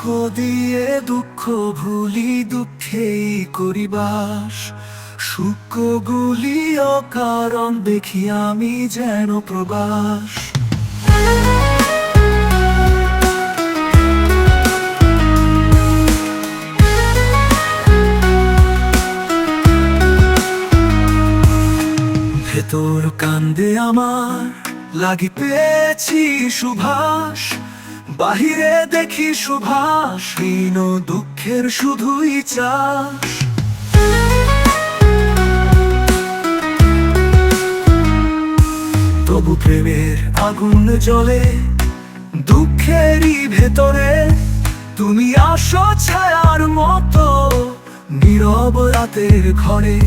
দিয়ে দুঃখ ভুলি, দুঃখেই করি বাস। সুখগুলি অকারণ দেখি আমি যেন প্রবাস। ভেতর কান্দে আমার, লাগি পেয়েছি সুভাষ। বাহিরে দেখি সুভাষ, হীন দুঃখের শুধুই চাষ। তবু প্রেমের আগুন জ্বলে দুঃখেরই ভেতরে। তুমি আসো ছায়ার মতো নীরব রাতের ঘরে।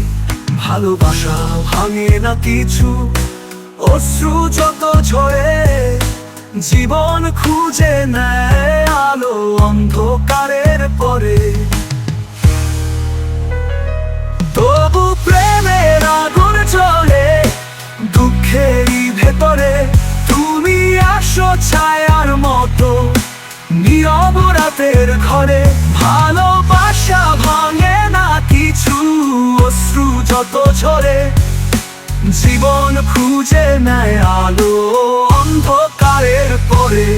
ভালোবাসা ভাঙে না কিছু, অশ্রু যত ঝরে। জীবন খুঁজে নেয় আলো অন্ধকারের পরে। তবু প্রেমের আগুন জ্বলে দুঃখেরই ভেতরে। তুমি আসো ছায়ার মতো নীরব রাতের ঘরে। ভালোবাসা ভাঙে না কিছু, অশ্রু যত ঝরে। জীবন খুঁজে নেয় আলো অন্ধকারের পরে।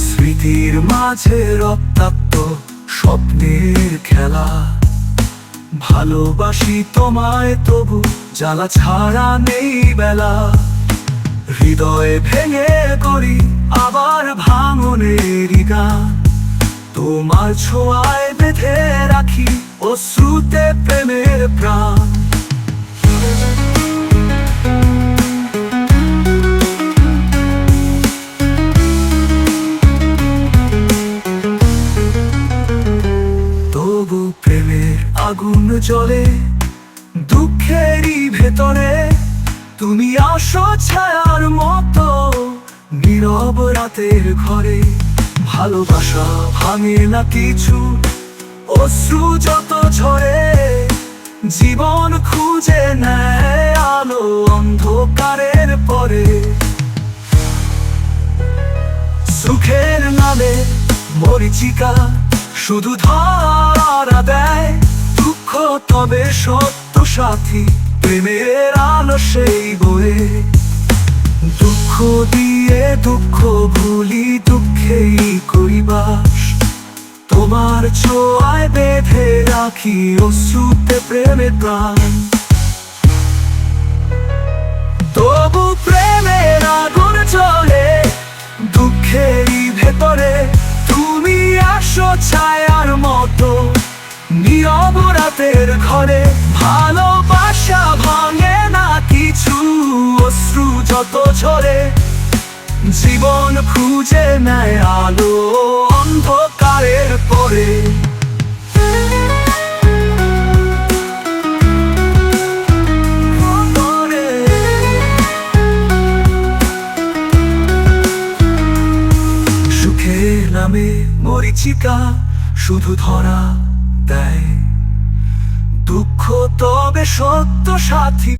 স্মৃতির মাঝে রক্তাক্ত স্বপ্নের খেলা। ভালোবাসি তোমায় তবু জ্বালা ছাড়া নেই বেলা। হৃদয়ে ভেঙে করি আবার ভাঙনের গান। তোমার ছোঁয়ায় বেঁধে রাখি অশ্রুতে প্রেমের প্রাণ। তবু প্রেমের আগুন জ্বলে দুঃখেরই ভেতরে। তুমি আসো ছায়ার মতো নীরব রাতের ঘরে। ভালোবাসা ভাঙে না কিছু, অশ্রু যত ঝরে। জীবন খুঁজে নেয় আলো অন্ধকারের পরে। সুখের নামে মরিচিকা শুধু ধরা দেয়। দুঃখ তবে সত্য সাথী, প্রেমের আলো সেই বয়ে। দুঃখ দিয়ে দুঃখ ভুলি, দুঃখেই করি বাস। তোমার ছোঁয়ায় বেঁধে রাখি অশ্রুতে প্রেমের প্রাণ। তবু প্রেমের আগুন জ্বলে দুঃখেরই ভেতরে। তুমি আসো ছায়ার মতো নীরব রাতের ঘরে। ভালোবাসা ভাঙে না কিছু, অশ্রু যত ঝরে। জীবন খুঁজে নেয় আলো অন্ধকারের পরে। সুখের নামে মরিচিকা শুধু ধরা দেয়। দুঃখ তবে সত্য সাথী,